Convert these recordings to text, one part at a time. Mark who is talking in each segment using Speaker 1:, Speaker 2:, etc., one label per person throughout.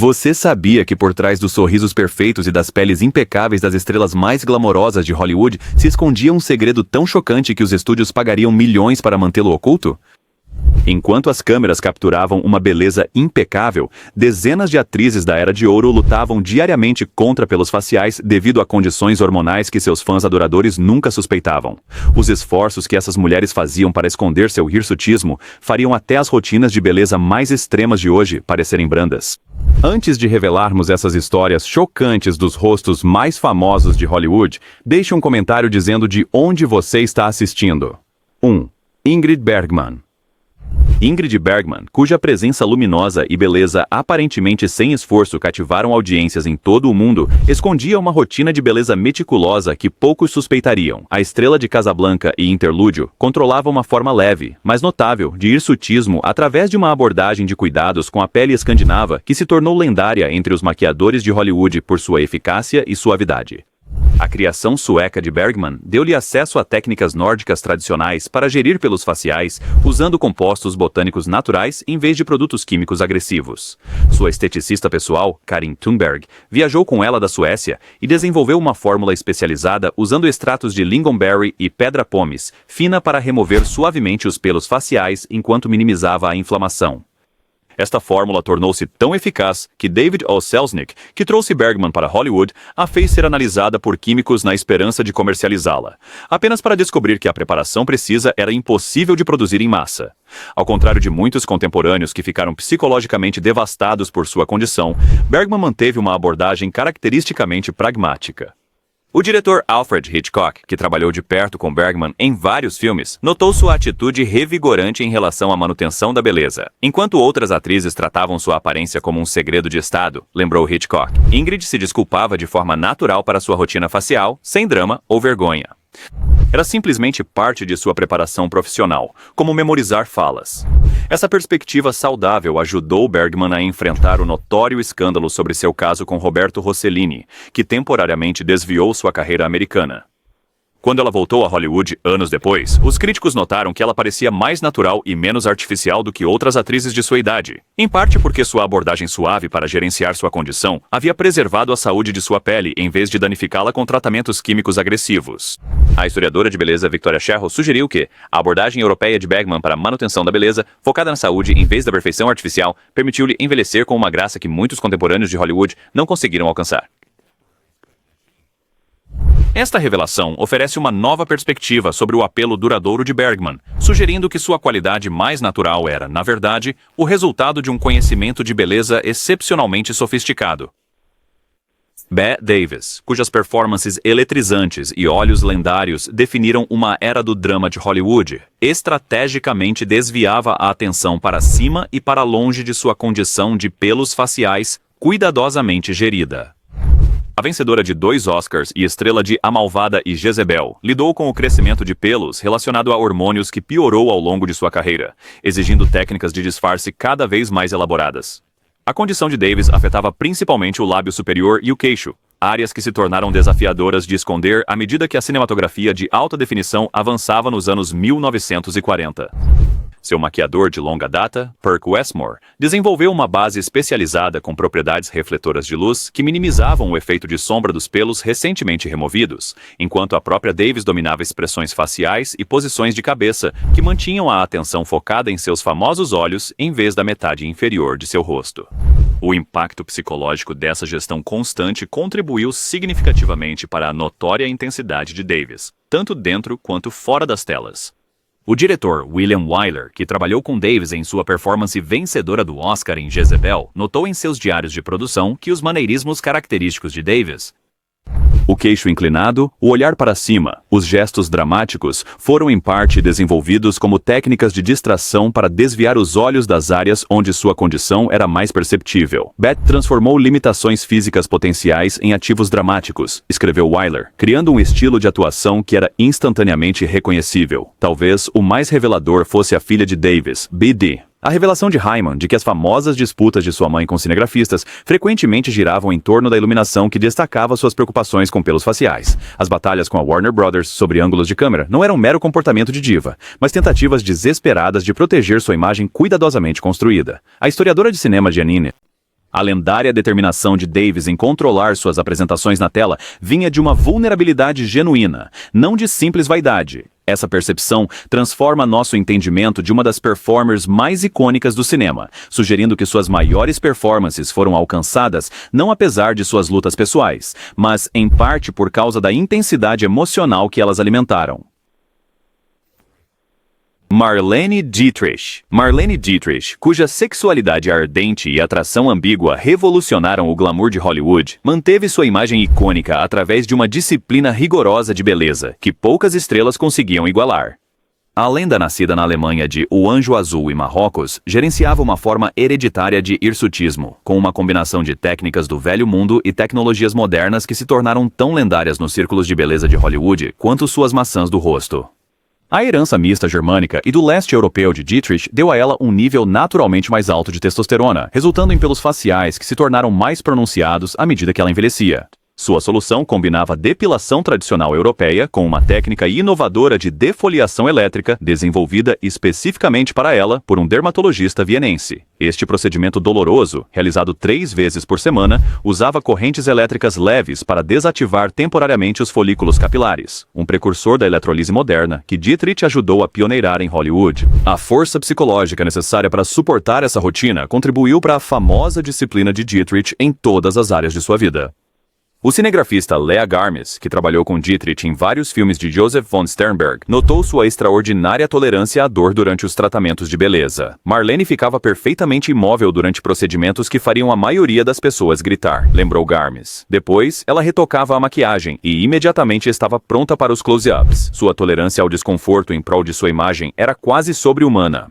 Speaker 1: Você sabia que por trás dos sorrisos perfeitos e das peles impecáveis das estrelas mais glamorosas de Hollywood se escondia um segredo tão chocante que os estúdios pagariam milhões para mantê-lo oculto? Enquanto as câmeras capturavam uma beleza impecável, dezenas de atrizes da Era de Ouro lutavam diariamente contra pelos faciais devido a condições hormonais que seus fãs adoradores nunca suspeitavam. Os esforços que essas mulheres faziam para esconder seu hirsutismo fariam até as rotinas de beleza mais extremas de hoje parecerem brandas. Antes de revelarmos essas histórias chocantes dos rostos mais famosos de Hollywood, deixe um comentário dizendo de onde você está assistindo. 1. Ingrid Bergman. Ingrid Bergman, cuja presença luminosa e beleza aparentemente sem esforço cativaram audiências em todo o mundo, escondia uma rotina de beleza meticulosa que poucos suspeitariam. A estrela de Casablanca e Interlúdio controlava uma forma leve, mas notável, de hirsutismo através de uma abordagem de cuidados com a pele escandinava que se tornou lendária entre os maquiadores de Hollywood por sua eficácia e suavidade. A criação sueca de Bergman deu-lhe acesso a técnicas nórdicas tradicionais para gerir pelos faciais, usando compostos botânicos naturais em vez de produtos químicos agressivos. Sua esteticista pessoal, Karin Thunberg, viajou com ela da Suécia e desenvolveu uma fórmula especializada usando extratos de lingonberry e pedra pomes, fina para remover suavemente os pelos faciais enquanto minimizava a inflamação. Esta fórmula tornou-se tão eficaz que David O. Selznick, que trouxe Bergman para Hollywood, a fez ser analisada por químicos na esperança de comercializá-la, apenas para descobrir que a preparação precisa era impossível de produzir em massa. Ao contrário de muitos contemporâneos que ficaram psicologicamente devastados por sua condição, Bergman manteve uma abordagem caracteristicamente pragmática. O diretor Alfred Hitchcock, que trabalhou de perto com Bergman em vários filmes, notou sua atitude revigorante em relação à manutenção da beleza. Enquanto outras atrizes tratavam sua aparência como um segredo de estado, lembrou Hitchcock, Ingrid se desculpava de forma natural para sua rotina facial, sem drama ou vergonha. Era simplesmente parte de sua preparação profissional, como memorizar falas. Essa perspectiva saudável ajudou Bergman a enfrentar o notório escândalo sobre seu caso com Roberto Rossellini, que temporariamente desviou sua carreira americana. Quando ela voltou a Hollywood anos depois, os críticos notaram que ela parecia mais natural e menos artificial do que outras atrizes de sua idade. Em parte porque sua abordagem suave para gerenciar sua condição havia preservado a saúde de sua pele em vez de danificá-la com tratamentos químicos agressivos. A historiadora de beleza Victoria Sherrill sugeriu que a abordagem europeia de Bergman para a manutenção da beleza, focada na saúde em vez da perfeição artificial, permitiu-lhe envelhecer com uma graça que muitos contemporâneos de Hollywood não conseguiram alcançar. Esta revelação oferece uma nova perspectiva sobre o apelo duradouro de Bergman, sugerindo que sua qualidade mais natural era, na verdade, o resultado de um conhecimento de beleza excepcionalmente sofisticado. Bette Davis, cujas performances eletrizantes e olhos lendários definiram uma era do drama de Hollywood, estrategicamente desviava a atenção para cima e para longe de sua condição de pelos faciais cuidadosamente gerida. A vencedora de 2 Oscars e estrela de A Malvada e Jezebel lidou com o crescimento de pelos relacionado a hormônios que piorou ao longo de sua carreira, exigindo técnicas de disfarce cada vez mais elaboradas. A condição de Davis afetava principalmente o lábio superior e o queixo, áreas que se tornaram desafiadoras de esconder à medida que a cinematografia de alta definição avançava nos anos 1940. Seu maquiador de longa data, Perk Westmore, desenvolveu uma base especializada com propriedades refletoras de luz que minimizavam o efeito de sombra dos pelos recentemente removidos, enquanto a própria Davis dominava expressões faciais e posições de cabeça que mantinham a atenção focada em seus famosos olhos em vez da metade inferior de seu rosto. O impacto psicológico dessa gestão constante contribuiu significativamente para a notória intensidade de Davis, tanto dentro quanto fora das telas. O diretor William Wyler, que trabalhou com Davis em sua performance vencedora do Oscar em Jezebel, notou em seus diários de produção que os maneirismos característicos de Davis, o queixo inclinado, o olhar para cima, os gestos dramáticos, foram em parte desenvolvidos como técnicas de distração para desviar os olhos das áreas onde sua condição era mais perceptível. Bette transformou limitações físicas potenciais em ativos dramáticos, escreveu Wyler, criando um estilo de atuação que era instantaneamente reconhecível. Talvez o mais revelador fosse a filha de Davis, B.D. A revelação de Hyman de que as famosas disputas de sua mãe com cinegrafistas frequentemente giravam em torno da iluminação que destacava suas preocupações com pelos faciais. As batalhas com a Warner Brothers sobre ângulos de câmera não eram mero comportamento de diva, mas tentativas desesperadas de proteger sua imagem cuidadosamente construída. A historiadora de cinema Janine A lendária determinação de Davis em controlar suas apresentações na tela vinha de uma vulnerabilidade genuína, não de simples vaidade. Essa percepção transforma nosso entendimento de uma das performers mais icônicas do cinema, sugerindo que suas maiores performances foram alcançadas não apesar de suas lutas pessoais, mas em parte por causa da intensidade emocional que elas alimentaram. Marlene Dietrich. Marlene Dietrich, cuja sexualidade ardente e atração ambígua revolucionaram o glamour de Hollywood, manteve sua imagem icônica através de uma disciplina rigorosa de beleza, que poucas estrelas conseguiam igualar. A lenda nascida na Alemanha de O Anjo Azul e Marrocos gerenciava uma forma hereditária de hirsutismo, com uma combinação de técnicas do velho mundo e tecnologias modernas que se tornaram tão lendárias nos círculos de beleza de Hollywood quanto suas maçãs do rosto. A herança mista germânica e do leste europeu de Dietrich deu a ela um nível naturalmente mais alto de testosterona, resultando em pelos faciais que se tornaram mais pronunciados à medida que ela envelhecia. Sua solução combinava depilação tradicional europeia com uma técnica inovadora de defoliação elétrica desenvolvida especificamente para ela por um dermatologista vienense. Este procedimento doloroso, realizado 3 vezes por semana, usava correntes elétricas leves para desativar temporariamente os folículos capilares, um precursor da eletrolise moderna que Dietrich ajudou a pioneirar em Hollywood. A força psicológica necessária para suportar essa rotina contribuiu para a famosa disciplina de Dietrich em todas as áreas de sua vida. O cinegrafista Lea Garmis, que trabalhou com Dietrich em vários filmes de Joseph von Sternberg, notou sua extraordinária tolerância à dor durante os tratamentos de beleza. Marlene ficava perfeitamente imóvel durante procedimentos que fariam a maioria das pessoas gritar, lembrou Garmis. Depois, ela retocava a maquiagem e imediatamente estava pronta para os close-ups. Sua tolerância ao desconforto em prol de sua imagem era quase sobre-humana.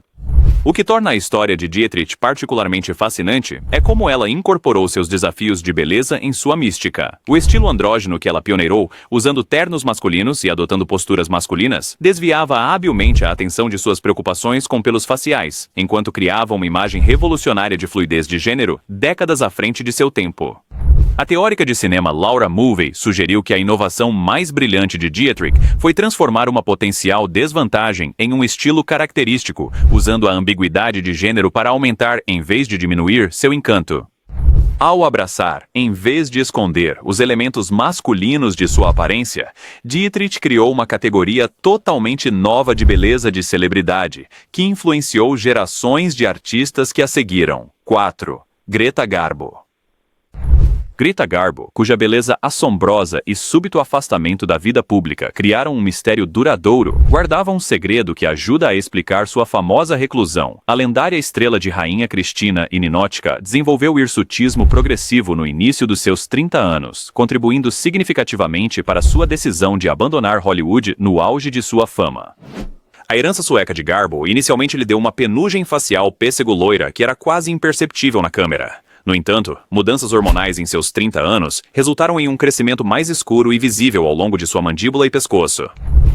Speaker 1: O que torna a história de Dietrich particularmente fascinante é como ela incorporou seus desafios de beleza em sua mística. O estilo andrógeno que ela pioneirou, usando ternos masculinos e adotando posturas masculinas, desviava habilmente a atenção de suas preocupações com pelos faciais, enquanto criava uma imagem revolucionária de fluidez de gênero, décadas à frente de seu tempo. A teórica de cinema Laura Mulvey sugeriu que a inovação mais brilhante de Dietrich foi transformar uma potencial desvantagem em um estilo característico, usando a ambiguidade de gênero para aumentar, em vez de diminuir, seu encanto. Ao abraçar, em vez de esconder, os elementos masculinos de sua aparência, Dietrich criou uma categoria totalmente nova de beleza de celebridade, que influenciou gerações de artistas que a seguiram. 4. Greta Garbo. Greta Garbo, cuja beleza assombrosa e súbito afastamento da vida pública criaram um mistério duradouro, guardava um segredo que ajuda a explicar sua famosa reclusão. A lendária estrela de Rainha Cristina e Ninótica desenvolveu hirsutismo progressivo no início dos seus 30 anos, contribuindo significativamente para sua decisão de abandonar Hollywood no auge de sua fama. A herança sueca de Garbo inicialmente lhe deu uma penugem facial pêssego-loira que era quase imperceptível na câmera. No entanto, mudanças hormonais em seus 30 anos resultaram em um crescimento mais escuro e visível ao longo de sua mandíbula e pescoço.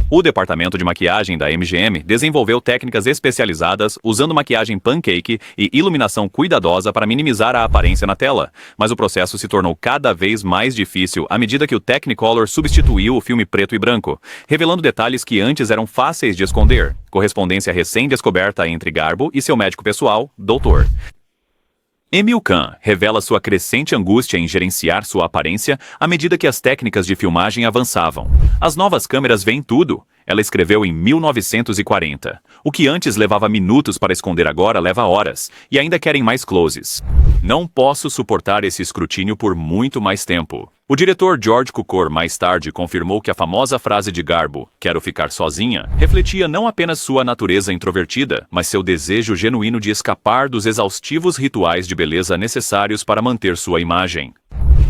Speaker 1: O departamento de maquiagem da MGM desenvolveu técnicas especializadas usando maquiagem pancake e iluminação cuidadosa para minimizar a aparência na tela, mas o processo se tornou cada vez mais difícil à medida que o Technicolor substituiu o filme preto e branco, revelando detalhes que antes eram fáceis de esconder, correspondência recém-descoberta entre Garbo e seu médico pessoal, Dr. Emil Kahn revela sua crescente angústia em gerenciar sua aparência à medida que as técnicas de filmagem avançavam. As novas câmeras veem tudo, ela escreveu em 1940. O que antes levava minutos para esconder agora leva horas, e ainda querem mais closes. Não posso suportar esse escrutínio por muito mais tempo. O diretor George Cukor mais tarde confirmou que a famosa frase de Garbo, "quero ficar sozinha", refletia não apenas sua natureza introvertida, mas seu desejo genuíno de escapar dos exaustivos rituais de beleza necessários para manter sua imagem.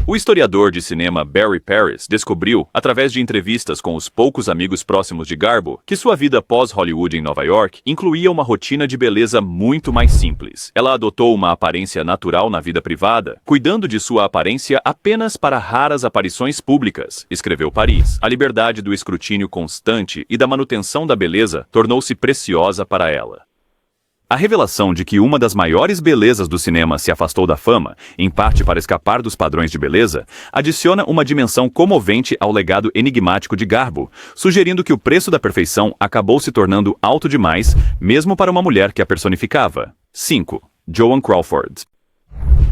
Speaker 1: O historiador de cinema Barry Paris descobriu, através de entrevistas com os poucos amigos próximos de Garbo, que sua vida pós-Hollywood em Nova York incluía uma rotina de beleza muito mais simples. Ela adotou uma aparência natural na vida privada, cuidando de sua aparência apenas para raras aparições públicas, escreveu Paris. A liberdade do escrutínio constante e da manutenção da beleza tornou-se preciosa para ela. A revelação de que uma das maiores belezas do cinema se afastou da fama, em parte para escapar dos padrões de beleza, adiciona uma dimensão comovente ao legado enigmático de Garbo, sugerindo que o preço da perfeição acabou se tornando alto demais, mesmo para uma mulher que a personificava. 5. Joan Crawford.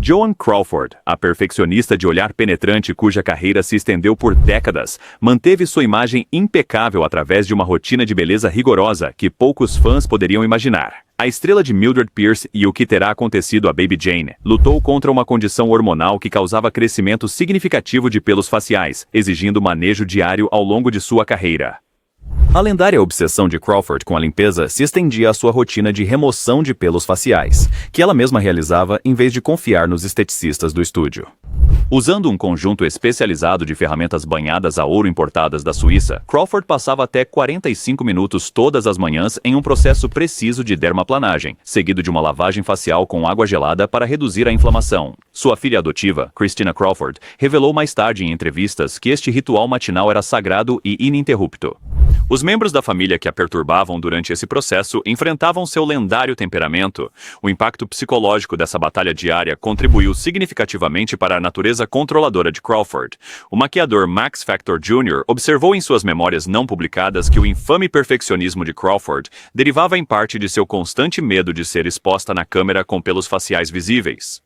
Speaker 1: Joan Crawford, a perfeccionista de olhar penetrante cuja carreira se estendeu por décadas, manteve sua imagem impecável através de uma rotina de beleza rigorosa que poucos fãs poderiam imaginar. A estrela de Mildred Pierce e o que terá acontecido a Baby Jane lutou contra uma condição hormonal que causava crescimento significativo de pelos faciais, exigindo manejo diário ao longo de sua carreira. A lendária obsessão de Crawford com a limpeza se estendia à sua rotina de remoção de pelos faciais, que ela mesma realizava em vez de confiar nos esteticistas do estúdio. Usando um conjunto especializado de ferramentas banhadas a ouro importadas da Suíça, Crawford passava até 45 minutos todas as manhãs em um processo preciso de dermaplanagem, seguido de uma lavagem facial com água gelada para reduzir a inflamação. Sua filha adotiva, Christina Crawford, revelou mais tarde em entrevistas que este ritual matinal era sagrado e ininterrupto. Os membros da família que a perturbavam durante esse processo enfrentavam seu lendário temperamento. O impacto psicológico dessa batalha diária contribuiu significativamente para a natureza controladora de Crawford. O maquiador Max Factor Jr. observou em suas memórias não publicadas que o infame perfeccionismo de Crawford derivava em parte de seu constante medo de ser exposta na câmera com pelos faciais visíveis.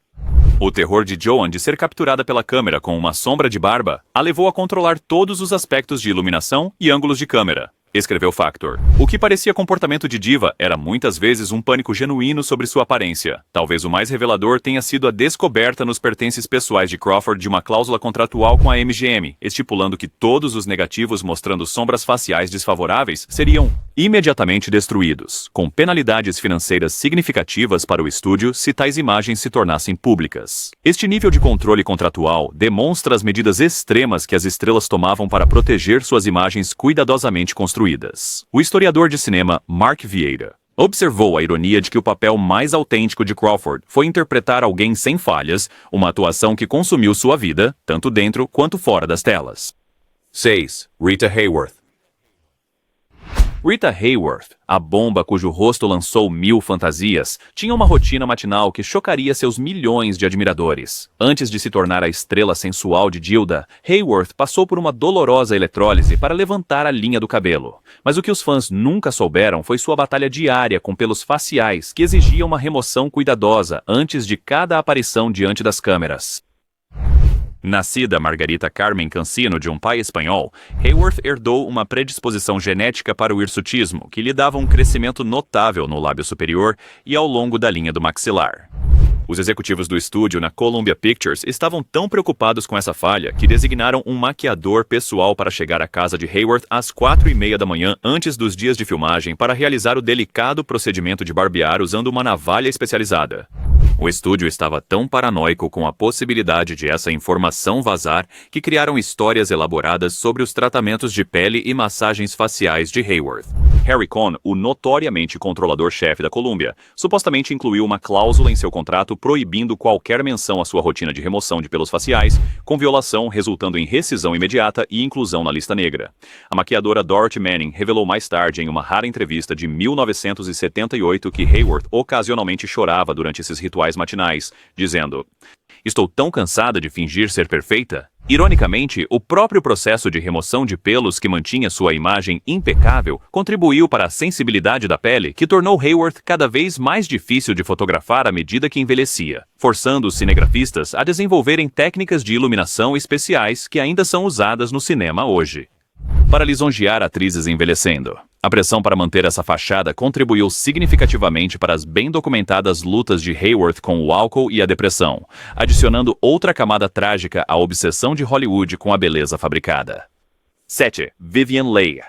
Speaker 1: O terror de Joan de ser capturada pela câmera com uma sombra de barba a levou a controlar todos os aspectos de iluminação e ângulos de câmera, escreveu Factor. O que parecia comportamento de diva era muitas vezes um pânico genuíno sobre sua aparência. Talvez o mais revelador tenha sido a descoberta nos pertences pessoais de Crawford de uma cláusula contratual com a MGM, estipulando que todos os negativos mostrando sombras faciais desfavoráveis seriam imediatamente destruídos, com penalidades financeiras significativas para o estúdio se tais imagens se tornassem públicas. Este nível de controle contratual demonstra as medidas extremas que as estrelas tomavam para proteger suas imagens cuidadosamente construídas. O historiador de cinema Mark Vieira observou a ironia de que o papel mais autêntico de Crawford foi interpretar alguém sem falhas, uma atuação que consumiu sua vida, tanto dentro quanto fora das telas. 6. Rita Hayworth. Rita Hayworth, a bomba cujo rosto lançou 1000 fantasias, tinha uma rotina matinal que chocaria seus milhões de admiradores. Antes de se tornar a estrela sensual de Gilda, Hayworth passou por uma dolorosa eletrólise para levantar a linha do cabelo. Mas o que os fãs nunca souberam foi sua batalha diária com pelos faciais, que exigia uma remoção cuidadosa antes de cada aparição diante das câmeras. Nascida Margarita Carmen Cancino de um pai espanhol, Hayworth herdou uma predisposição genética para o hirsutismo, que lhe dava um crescimento notável no lábio superior e ao longo da linha do maxilar. Os executivos do estúdio na Columbia Pictures estavam tão preocupados com essa falha que designaram um maquiador pessoal para chegar à casa de Hayworth às 4:30 da manhã antes dos dias de filmagem para realizar o delicado procedimento de barbear usando uma navalha especializada. O estúdio estava tão paranoico com a possibilidade de essa informação vazar que criaram histórias elaboradas sobre os tratamentos de pele e massagens faciais de Hayworth. Harry Cohn, o notoriamente controlador-chefe da Columbia, supostamente incluiu uma cláusula em seu contrato proibindo qualquer menção à sua rotina de remoção de pelos faciais, com violação resultando em rescisão imediata e inclusão na lista negra. A maquiadora Dorothy Manning revelou mais tarde em uma rara entrevista de 1978 que Hayworth ocasionalmente chorava durante esses rituais matinais, dizendo: "Estou tão cansada de fingir ser perfeita." Ironicamente, o próprio processo de remoção de pelos que mantinha sua imagem impecável contribuiu para a sensibilidade da pele que tornou Hayworth cada vez mais difícil de fotografar à medida que envelhecia, forçando os cinegrafistas a desenvolverem técnicas de iluminação especiais que ainda são usadas no cinema hoje. Para lisonjear atrizes envelhecendo. A pressão para manter essa fachada contribuiu significativamente para as bem documentadas lutas de Hayworth com o álcool e a depressão, adicionando outra camada trágica à obsessão de Hollywood com a beleza fabricada. 7. Vivien Leigh.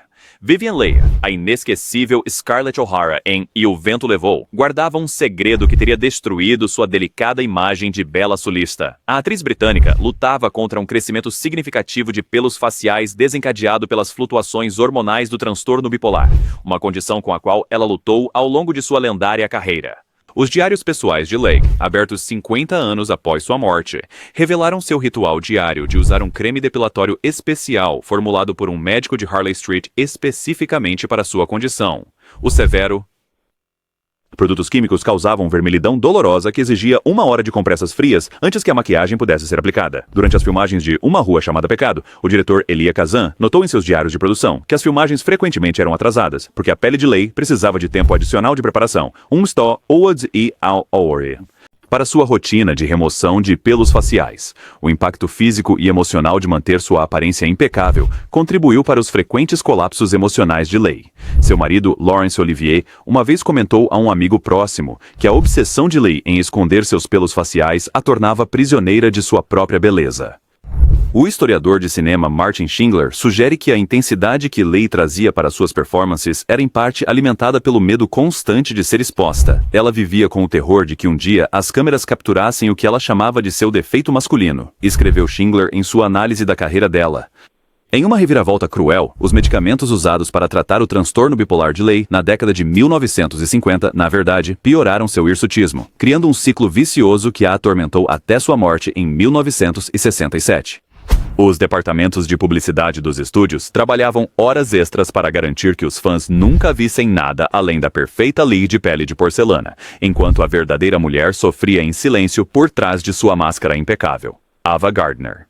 Speaker 1: Vivien Leigh, a inesquecível Scarlett O'Hara em E o Vento Levou, guardava um segredo que teria destruído sua delicada imagem de bela sulista. A atriz britânica lutava contra um crescimento significativo de pelos faciais desencadeado pelas flutuações hormonais do transtorno bipolar, uma condição com a qual ela lutou ao longo de sua lendária carreira. Os diários pessoais de Leigh, abertos 50 anos após sua morte, revelaram seu ritual diário de usar um creme depilatório especial formulado por um médico de Harley Street especificamente para sua condição, o severo. Produtos químicos causavam vermelhidão dolorosa que exigia 1 hora de compressas frias antes que a maquiagem pudesse ser aplicada. Durante as filmagens de Uma Rua Chamada Pecado, o diretor Elia Kazan notou em seus diários de produção que as filmagens frequentemente eram atrasadas, porque a pele de Leigh precisava de tempo adicional de preparação, stó, Woods e Auri. para sua rotina de remoção de pelos faciais. O impacto físico e emocional de manter sua aparência impecável contribuiu para os frequentes colapsos emocionais de Leigh. Seu marido, Laurence Olivier, uma vez comentou a um amigo próximo que a obsessão de Leigh em esconder seus pelos faciais a tornava prisioneira de sua própria beleza. O historiador de cinema Martin Schindler sugere que a intensidade que Leigh trazia para suas performances era em parte alimentada pelo medo constante de ser exposta. Ela vivia com o terror de que um dia as câmeras capturassem o que ela chamava de seu defeito masculino, escreveu Schindler em sua análise da carreira dela. Em uma reviravolta cruel, os medicamentos usados para tratar o transtorno bipolar de Leigh na década de 1950, na verdade, pioraram seu hirsutismo, criando um ciclo vicioso que a atormentou até sua morte em 1967. Os departamentos de publicidade dos estúdios trabalhavam horas extras para garantir que os fãs nunca vissem nada além da perfeita Leigh de pele de porcelana, enquanto a verdadeira mulher sofria em silêncio por trás de sua máscara impecável. Ava Gardner.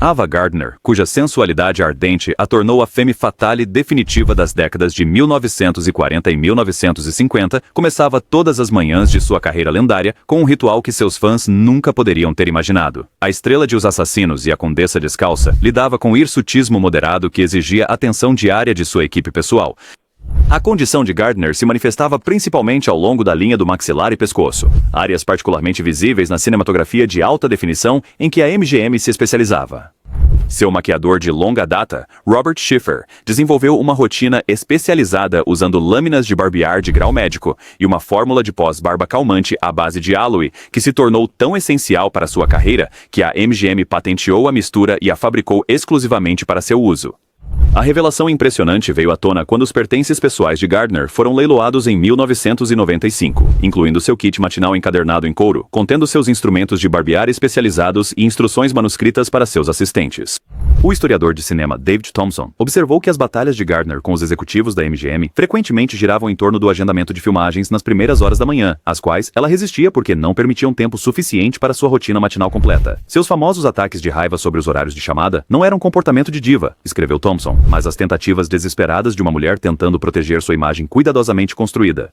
Speaker 1: Ava Gardner, cuja sensualidade ardente a tornou a femme fatale definitiva das décadas de 1940 e 1950, começava todas as manhãs de sua carreira lendária com um ritual que seus fãs nunca poderiam ter imaginado. A estrela de Os Assassinos e a Condessa Descalça lidava com hirsutismo moderado que exigia atenção diária de sua equipe pessoal. A condição de Gardner se manifestava principalmente ao longo da linha do maxilar e pescoço, áreas particularmente visíveis na cinematografia de alta definição em que a MGM se especializava. Seu maquiador de longa data, Robert Schiffer, desenvolveu uma rotina especializada usando lâminas de barbear de grau médico e uma fórmula de pós-barba calmante à base de aloe, que se tornou tão essencial para sua carreira que a MGM patenteou a mistura e a fabricou exclusivamente para seu uso. A revelação impressionante veio à tona quando os pertences pessoais de Gardner foram leiloados em 1995, incluindo seu kit matinal encadernado em couro, contendo seus instrumentos de barbear especializados e instruções manuscritas para seus assistentes. O historiador de cinema David Thompson observou que as batalhas de Gardner com os executivos da MGM frequentemente giravam em torno do agendamento de filmagens nas primeiras horas da manhã, às quais ela resistia porque não permitiam tempo suficiente para sua rotina matinal completa. Seus famosos ataques de raiva sobre os horários de chamada não eram comportamento de diva, escreveu Thompson, mas as tentativas desesperadas de uma mulher tentando proteger sua imagem cuidadosamente construída.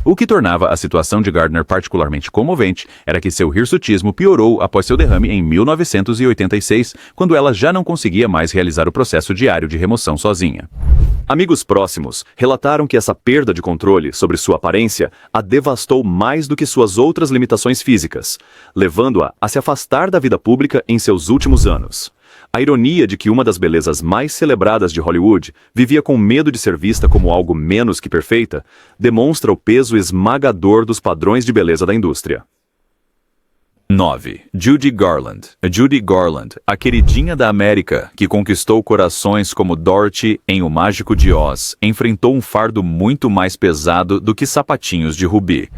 Speaker 1: O que tornava a situação de Gardner particularmente comovente era que seu hirsutismo piorou após seu derrame em 1986, quando ela já não conseguia mais realizar o processo diário de remoção sozinha. Amigos próximos relataram que essa perda de controle sobre sua aparência a devastou mais do que suas outras limitações físicas, levando-a a se afastar da vida pública em seus últimos anos. A ironia de que uma das belezas mais celebradas de Hollywood vivia com medo de ser vista como algo menos que perfeita, demonstra o peso esmagador dos padrões de beleza da indústria. 9. Judy Garland. Judy Garland, a queridinha da América, que conquistou corações como Dorothy em O Mágico de Oz, enfrentou um fardo muito mais pesado do que sapatinhos de rubi.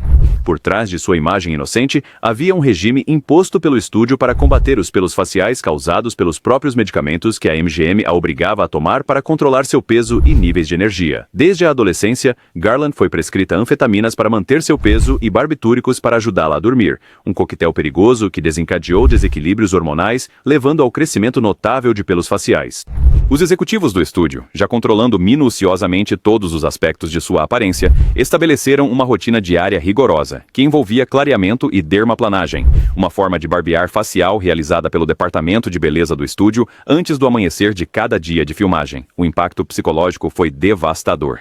Speaker 1: Por trás de sua imagem inocente, havia um regime imposto pelo estúdio para combater os pelos faciais causados pelos próprios medicamentos que a MGM a obrigava a tomar para controlar seu peso e níveis de energia. Desde a adolescência, Garland foi prescrita anfetaminas para manter seu peso e barbitúricos para ajudá-la a dormir, um coquetel perigoso que desencadeou desequilíbrios hormonais, levando ao crescimento notável de pelos faciais. Os executivos do estúdio, já controlando minuciosamente todos os aspectos de sua aparência, estabeleceram uma rotina diária rigorosa, que envolvia clareamento e dermaplanagem, uma forma de barbear facial realizada pelo departamento de beleza do estúdio antes do amanhecer de cada dia de filmagem. O impacto psicológico foi devastador.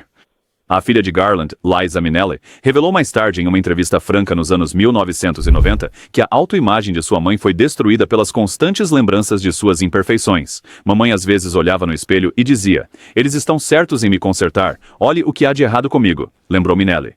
Speaker 1: A filha de Garland, Liza Minnelli, revelou mais tarde em uma entrevista franca nos anos 1990 que a autoimagem de sua mãe foi destruída pelas constantes lembranças de suas imperfeições. Mamãe às vezes olhava no espelho e dizia: "Eles estão certos em me consertar, olhe o que há de errado comigo", lembrou Minnelli.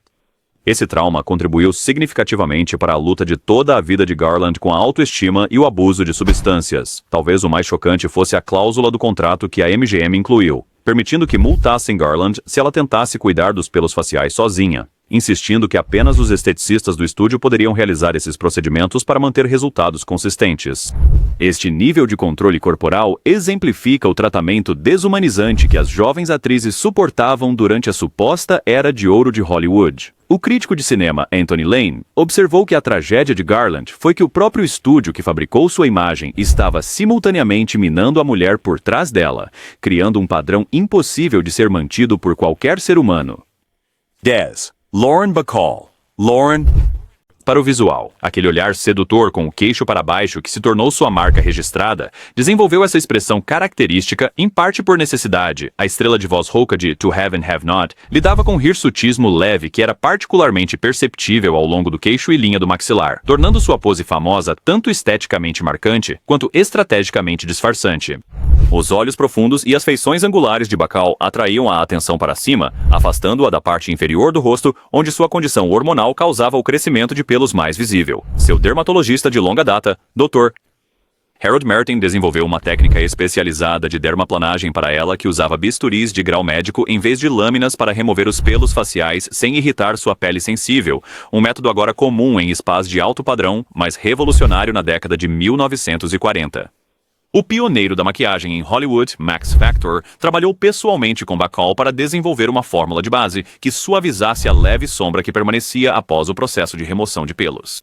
Speaker 1: Esse trauma contribuiu significativamente para a luta de toda a vida de Garland com a autoestima e o abuso de substâncias. Talvez o mais chocante fosse a cláusula do contrato que a MGM incluiu, permitindo que multassem Garland se ela tentasse cuidar dos pelos faciais sozinha, insistindo que apenas os esteticistas do estúdio poderiam realizar esses procedimentos para manter resultados consistentes. Este nível de controle corporal exemplifica o tratamento desumanizante que as jovens atrizes suportavam durante a suposta era de ouro de Hollywood. O crítico de cinema Anthony Lane observou que a tragédia de Garland foi que o próprio estúdio que fabricou sua imagem estava simultaneamente minando a mulher por trás dela, criando um padrão impossível de ser mantido por qualquer ser humano. 10. Lauren Bacall. Para o visual, aquele olhar sedutor com o queixo para baixo que se tornou sua marca registrada, desenvolveu essa expressão característica em parte por necessidade. A estrela de voz rouca de To Have and Have Not lidava com um hirsutismo leve que era particularmente perceptível ao longo do queixo e linha do maxilar, tornando sua pose famosa tanto esteticamente marcante quanto estrategicamente disfarçante. Os olhos profundos e as feições angulares de Bacall atraíam a atenção para cima, afastando-a da parte inferior do rosto, onde sua condição hormonal causava o crescimento de pelos mais visível. Seu dermatologista de longa data, Dr. Harold Merton, desenvolveu uma técnica especializada de dermaplanagem para ela que usava bisturis de grau médico em vez de lâminas para remover os pelos faciais sem irritar sua pele sensível, um método agora comum em spas de alto padrão, mas revolucionário na década de 1940. O pioneiro da maquiagem em Hollywood, Max Factor, trabalhou pessoalmente com Bacall para desenvolver uma fórmula de base que suavizasse a leve sombra que permanecia após o processo de remoção de pelos.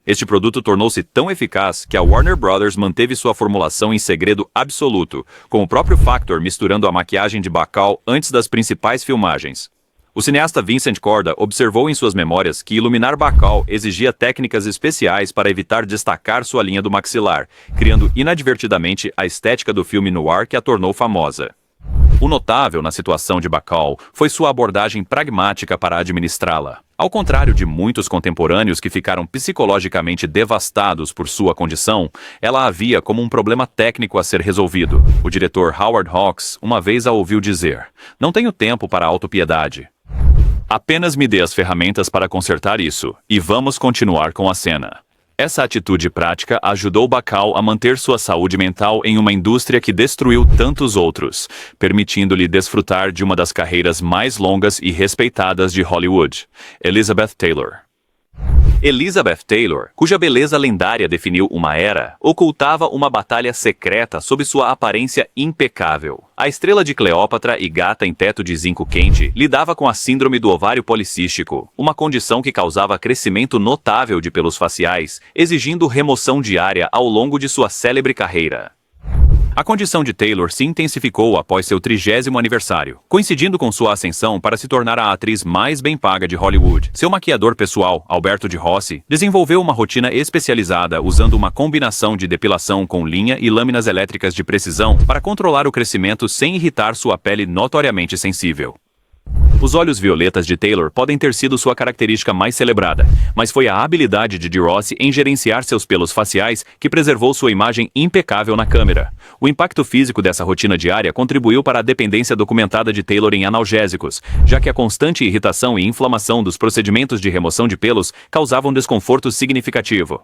Speaker 1: Este produto tornou-se tão eficaz que a Warner Brothers manteve sua formulação em segredo absoluto, com o próprio Factor misturando a maquiagem de Bacall antes das principais filmagens. O cineasta Vincent Corda observou em suas memórias que iluminar Bacall exigia técnicas especiais para evitar destacar sua linha do maxilar, criando inadvertidamente a estética do filme noir que a tornou famosa. O notável na situação de Bacall foi sua abordagem pragmática para administrá-la. Ao contrário de muitos contemporâneos que ficaram psicologicamente devastados por sua condição, ela a via como um problema técnico a ser resolvido. O diretor Howard Hawks uma vez a ouviu dizer: "Não tenho tempo para autopiedade. Apenas me dê as ferramentas para consertar isso, e vamos continuar com a cena." Essa atitude prática ajudou Bacall a manter sua saúde mental em uma indústria que destruiu tantos outros, permitindo-lhe desfrutar de uma das carreiras mais longas e respeitadas de Hollywood, Elizabeth Taylor. Elizabeth Taylor, cuja beleza lendária definiu uma era, ocultava uma batalha secreta sob sua aparência impecável. A estrela de Cleópatra e gata em teto de zinco quente lidava com a síndrome do ovário policístico, uma condição que causava crescimento notável de pelos faciais, exigindo remoção diária ao longo de sua célebre carreira. A condição de Taylor se intensificou após seu 30º aniversário, coincidindo com sua ascensão para se tornar a atriz mais bem paga de Hollywood. Seu maquiador pessoal, Alberto de Rossi, desenvolveu uma rotina especializada usando uma combinação de depilação com linha e lâminas elétricas de precisão para controlar o crescimento sem irritar sua pele notoriamente sensível. Os olhos violetas de Taylor podem ter sido sua característica mais celebrada, mas foi a habilidade de Rossi em gerenciar seus pelos faciais que preservou sua imagem impecável na câmera. O impacto físico dessa rotina diária contribuiu para a dependência documentada de Taylor em analgésicos, já que a constante irritação e inflamação dos procedimentos de remoção de pelos causavam desconforto significativo.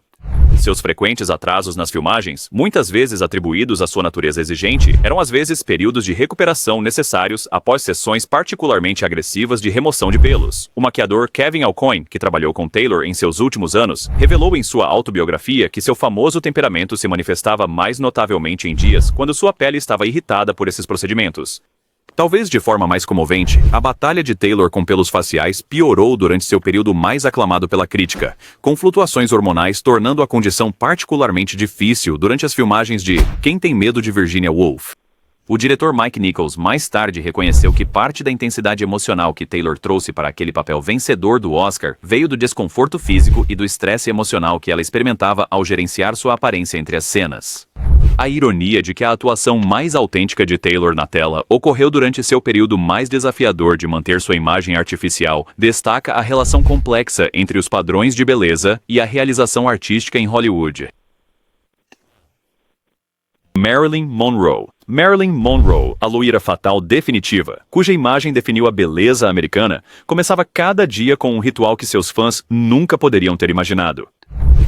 Speaker 1: Seus frequentes atrasos nas filmagens, muitas vezes atribuídos à sua natureza exigente, eram às vezes períodos de recuperação necessários após sessões particularmente agressivas de remoção de pelos. O maquiador Kevin Aucoin, que trabalhou com Taylor em seus últimos anos, revelou em sua autobiografia que seu famoso temperamento se manifestava mais notavelmente em dias quando sua pele estava irritada por esses procedimentos. Talvez de forma mais comovente, a batalha de Taylor com pelos faciais piorou durante seu período mais aclamado pela crítica, com flutuações hormonais tornando a condição particularmente difícil durante as filmagens de Quem Tem Medo de Virginia Woolf. O diretor Mike Nichols mais tarde reconheceu que parte da intensidade emocional que Taylor trouxe para aquele papel vencedor do Oscar veio do desconforto físico e do estresse emocional que ela experimentava ao gerenciar sua aparência entre as cenas. A ironia de que a atuação mais autêntica de Taylor na tela ocorreu durante seu período mais desafiador de manter sua imagem artificial destaca a relação complexa entre os padrões de beleza e a realização artística em Hollywood. Marilyn Monroe. Marilyn Monroe, a loira fatal definitiva, cuja imagem definiu a beleza americana, começava cada dia com um ritual que seus fãs nunca poderiam ter imaginado.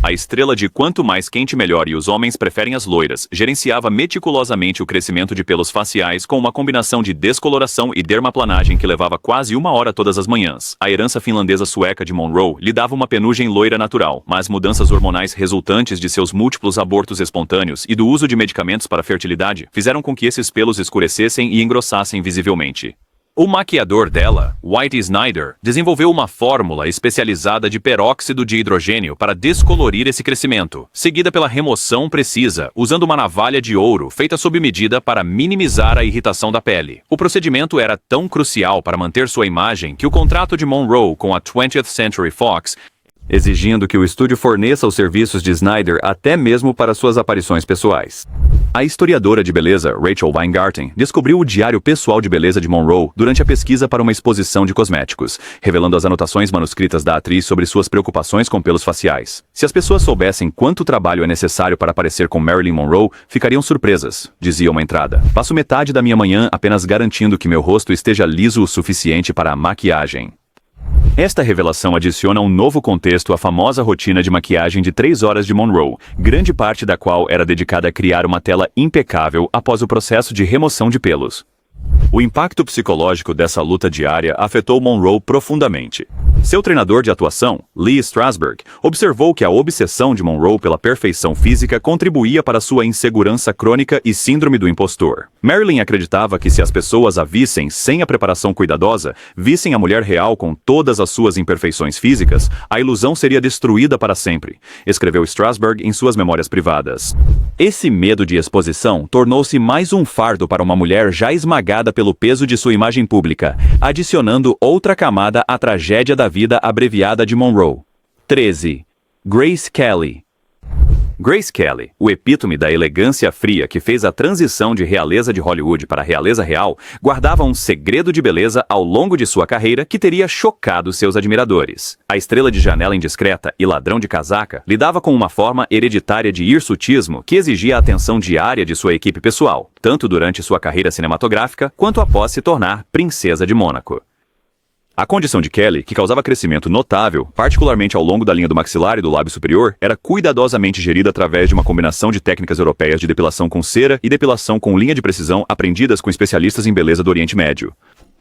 Speaker 1: A estrela de quanto mais quente melhor e os homens preferem as loiras, gerenciava meticulosamente o crescimento de pelos faciais com uma combinação de descoloração e dermaplanagem que levava quase 1 hora todas as manhãs. A herança finlandesa-sueca de Monroe lhe dava uma penugem loira natural, mas mudanças hormonais resultantes de seus múltiplos abortos espontâneos e do uso de medicamentos para fertilidade fizeram com que esses pelos escurecessem e engrossassem visivelmente. O maquiador dela, Whitey Snyder, desenvolveu uma fórmula especializada de peróxido de hidrogênio para descolorir esse crescimento, seguida pela remoção precisa, usando uma navalha de ouro feita sob medida para minimizar a irritação da pele. O procedimento era tão crucial para manter sua imagem que o contrato de Monroe com a 20th Century Fox exigindo que o estúdio forneça os serviços de Snyder até mesmo para suas aparições pessoais. A historiadora de beleza Rachel Weingarten descobriu o diário pessoal de beleza de Monroe durante a pesquisa para uma exposição de cosméticos, revelando as anotações manuscritas da atriz sobre suas preocupações com pelos faciais. Se as pessoas soubessem quanto trabalho é necessário para parecer com Marilyn Monroe, ficariam surpresas, dizia uma entrada. Passo metade da minha manhã apenas garantindo que meu rosto esteja liso o suficiente para a maquiagem. Esta revelação adiciona um novo contexto à famosa rotina de maquiagem de 3 horas de Monroe, grande parte da qual era dedicada a criar uma tela impecável após o processo de remoção de pelos. O impacto psicológico dessa luta diária afetou Monroe profundamente. Seu treinador de atuação, Lee Strasberg, observou que a obsessão de Monroe pela perfeição física contribuía para sua insegurança crônica e síndrome do impostor. Marilyn acreditava que se as pessoas a vissem sem a preparação cuidadosa, vissem a mulher real com todas as suas imperfeições físicas, a ilusão seria destruída para sempre, escreveu Strasberg em suas memórias privadas. Esse medo de exposição tornou-se mais um fardo para uma mulher já esmagada pelo peso de sua imagem pública, adicionando outra camada à tragédia da vida abreviada de Monroe. 13. Grace Kelly. Grace Kelly, o epítome da elegância fria que fez a transição de realeza de Hollywood para a realeza real, guardava um segredo de beleza ao longo de sua carreira que teria chocado seus admiradores. A estrela de janela indiscreta e ladrão de casaca lidava com uma forma hereditária de hirsutismo que exigia a atenção diária de sua equipe pessoal, tanto durante sua carreira cinematográfica quanto após se tornar princesa de Mônaco. A condição de Kelly, que causava crescimento notável, particularmente ao longo da linha do maxilar e do lábio superior, era cuidadosamente gerida através de uma combinação de técnicas europeias de depilação com cera e depilação com linha de precisão aprendidas com especialistas em beleza do Oriente Médio.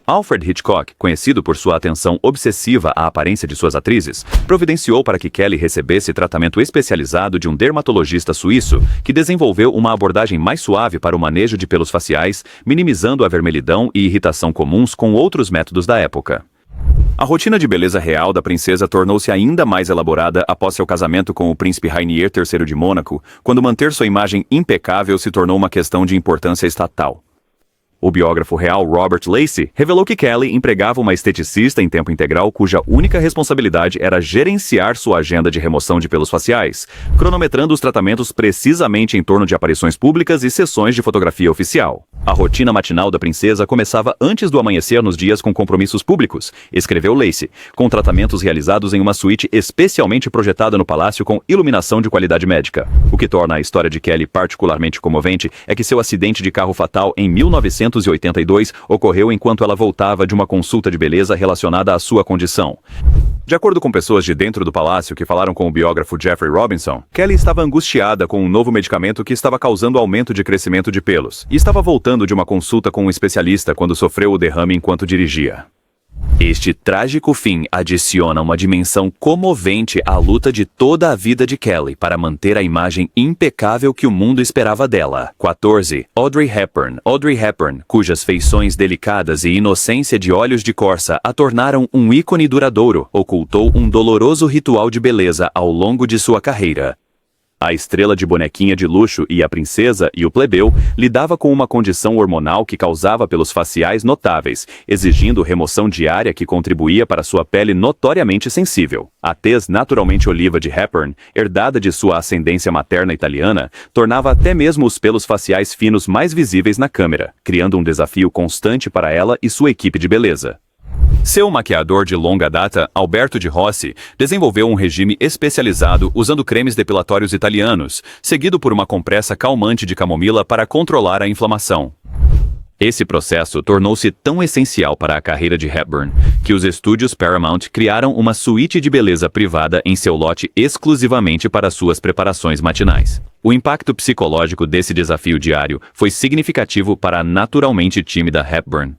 Speaker 1: Alfred Hitchcock, conhecido por sua atenção obsessiva à aparência de suas atrizes, providenciou para que Kelly recebesse tratamento especializado de um dermatologista suíço que desenvolveu uma abordagem mais suave para o manejo de pelos faciais, minimizando a vermelhidão e irritação comuns com outros métodos da época. A rotina de beleza real da princesa tornou-se ainda mais elaborada após seu casamento com o príncipe Rainier III de Mônaco, quando manter sua imagem impecável se tornou uma questão de importância estatal. O biógrafo real Robert Lacey revelou que Kelly empregava uma esteticista em tempo integral cuja única responsabilidade era gerenciar sua agenda de remoção de pelos faciais, cronometrando os tratamentos precisamente em torno de aparições públicas e sessões de fotografia oficial. A rotina matinal da princesa começava antes do amanhecer nos dias com compromissos públicos, escreveu Lacey, com tratamentos realizados em uma suíte especialmente projetada no palácio com iluminação de qualidade médica. O que torna a história de Kelly particularmente comovente é que seu acidente de carro fatal em 1982 ocorreu enquanto ela voltava de uma consulta de beleza relacionada à sua condição. De acordo com pessoas de dentro do palácio que falaram com o biógrafo Jeffrey Robinson, Kelly estava angustiada com um novo medicamento que estava causando aumento de crescimento de pelos, e estava voltando de uma consulta com um especialista quando sofreu o derrame enquanto dirigia. Este trágico fim adiciona uma dimensão comovente à luta de toda a vida de Kelly para manter a imagem impecável que o mundo esperava dela. 14. Audrey Hepburn. Audrey Hepburn, cujas feições delicadas e inocência de olhos de corça a tornaram um ícone duradouro, ocultou um doloroso ritual de beleza ao longo de sua carreira. A estrela de bonequinha de luxo e a princesa e o plebeu lidava com uma condição hormonal que causava pelos faciais notáveis, exigindo remoção diária que contribuía para sua pele notoriamente sensível. A tez naturalmente oliva de Hepburn, herdada de sua ascendência materna italiana, tornava até mesmo os pelos faciais finos mais visíveis na câmera, criando um desafio constante para ela e sua equipe de beleza. Seu maquiador de longa data, Alberto de Rossi, desenvolveu um regime especializado usando cremes depilatórios italianos, seguido por uma compressa calmante de camomila para controlar a inflamação. Esse processo tornou-se tão essencial para a carreira de Hepburn que os estúdios Paramount criaram uma suíte de beleza privada em seu lote exclusivamente para suas preparações matinais. O impacto psicológico desse desafio diário foi significativo para a naturalmente tímida Hepburn.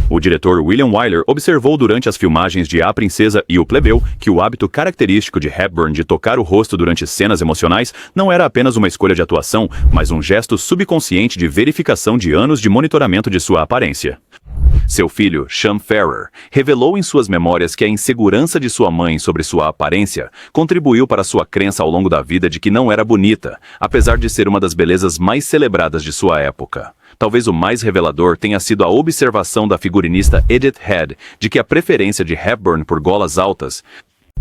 Speaker 1: O diretor William Wyler observou durante as filmagens de A Princesa e o Plebeu que o hábito característico de Hepburn de tocar o rosto durante cenas emocionais não era apenas uma escolha de atuação, mas um gesto subconsciente de verificação de anos de monitoramento de sua aparência. Seu filho, Sean Ferrer, revelou em suas memórias que a insegurança de sua mãe sobre sua aparência contribuiu para sua crença ao longo da vida de que não era bonita, apesar de ser uma das belezas mais celebradas de sua época. Talvez o mais revelador tenha sido a observação da figurinista Edith Head de que a preferência de Hepburn por golas altas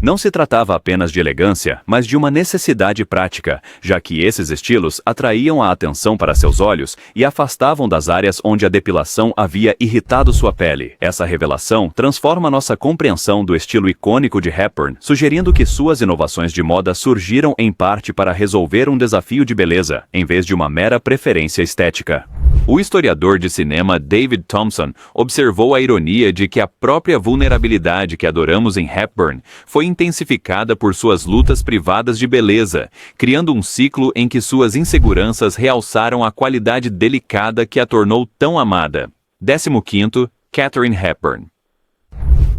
Speaker 1: Não se tratava apenas de elegância, mas de uma necessidade prática, já que esses estilos atraíam a atenção para seus olhos e afastavam das áreas onde a depilação havia irritado sua pele. Essa revelação transforma nossa compreensão do estilo icônico de Hepburn, sugerindo que suas inovações de moda surgiram em parte para resolver um desafio de beleza, em vez de uma mera preferência estética. O historiador de cinema David Thompson observou a ironia de que a própria vulnerabilidade que adoramos em Hepburn foi intensificada por suas lutas privadas de beleza, criando um ciclo em que suas inseguranças realçaram a qualidade delicada que a tornou tão amada. 15º, Katharine Hepburn.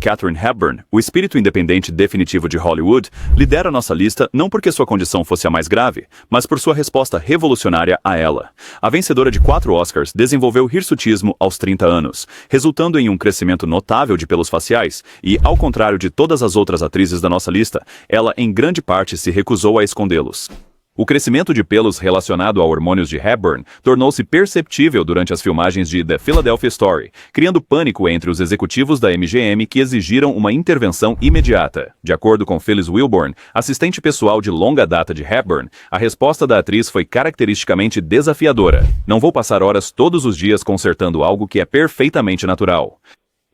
Speaker 1: Katharine Hepburn, o espírito independente definitivo de Hollywood, lidera nossa lista não porque sua condição fosse a mais grave, mas por sua resposta revolucionária a ela. A vencedora de 4 Oscars desenvolveu hirsutismo aos 30 anos, resultando em um crescimento notável de pelos faciais e, ao contrário de todas as outras atrizes da nossa lista, ela em grande parte se recusou a escondê-los. O crescimento de pelos relacionado a hormônios de Hepburn tornou-se perceptível durante as filmagens de The Philadelphia Story, criando pânico entre os executivos da MGM que exigiram uma intervenção imediata. De acordo com Phyllis Wilborn, assistente pessoal de longa data de Hepburn, a resposta da atriz foi caracteristicamente desafiadora. Não vou passar horas todos os dias consertando algo que é perfeitamente natural.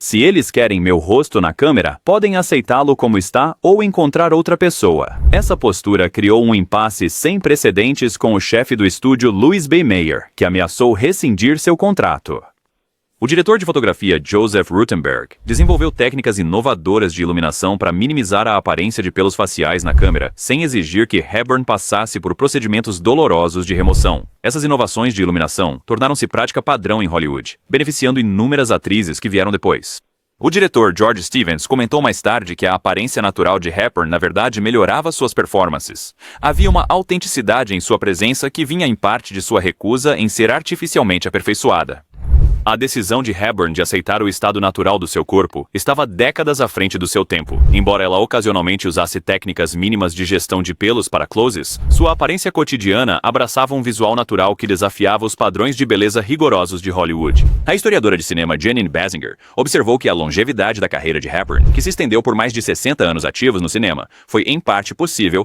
Speaker 1: Se eles querem meu rosto na câmera, podem aceitá-lo como está ou encontrar outra pessoa. Essa postura criou um impasse sem precedentes com o chefe do estúdio Louis B. Mayer, que ameaçou rescindir seu contrato. O diretor de fotografia Joseph Ruttenberg desenvolveu técnicas inovadoras de iluminação para minimizar a aparência de pelos faciais na câmera, sem exigir que Hepburn passasse por procedimentos dolorosos de remoção. Essas inovações de iluminação tornaram-se prática padrão em Hollywood, beneficiando inúmeras atrizes que vieram depois. O diretor George Stevens comentou mais tarde que a aparência natural de Hepburn na verdade melhorava suas performances. Havia uma autenticidade em sua presença que vinha em parte de sua recusa em ser artificialmente aperfeiçoada. A decisão de Hepburn de aceitar o estado natural do seu corpo estava décadas à frente do seu tempo. Embora ela ocasionalmente usasse técnicas mínimas de gestão de pelos para closes, sua aparência cotidiana abraçava um visual natural que desafiava os padrões de beleza rigorosos de Hollywood. A historiadora de cinema Janine Basinger observou que a longevidade da carreira de Hepburn, que se estendeu por mais de 60 anos ativos no cinema, foi em parte possível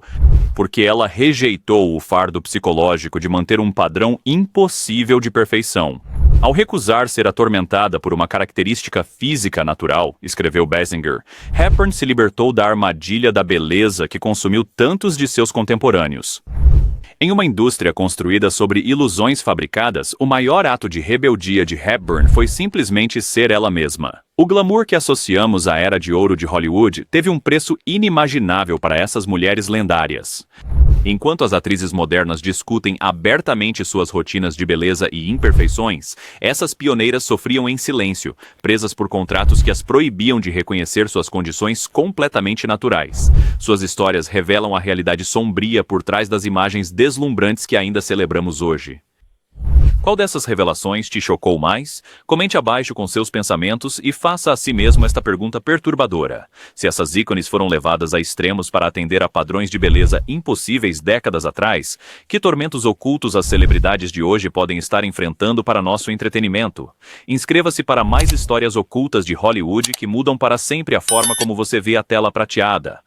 Speaker 1: porque ela rejeitou o fardo psicológico de manter um padrão impossível de perfeição. Ao recusar ser atormentada por uma característica física natural, escreveu Basinger, Hepburn se libertou da armadilha da beleza que consumiu tantos de seus contemporâneos. Em uma indústria construída sobre ilusões fabricadas, o maior ato de rebeldia de Hepburn foi simplesmente ser ela mesma. O glamour que associamos à era de ouro de Hollywood teve um preço inimaginável para essas mulheres lendárias. Enquanto as atrizes modernas discutem abertamente suas rotinas de beleza e imperfeições, essas pioneiras sofriam em silêncio, presas por contratos que as proibiam de reconhecer suas condições completamente naturais. Suas histórias revelam a realidade sombria por trás das imagens deslumbrantes que ainda celebramos hoje. Qual dessas revelações te chocou mais? Comente abaixo com seus pensamentos e faça a si mesmo esta pergunta perturbadora. Se essas ícones foram levadas a extremos para atender a padrões de beleza impossíveis décadas atrás, que tormentos ocultos as celebridades de hoje podem estar enfrentando para nosso entretenimento? Inscreva-se para mais histórias ocultas de Hollywood que mudam para sempre a forma como você vê a tela prateada.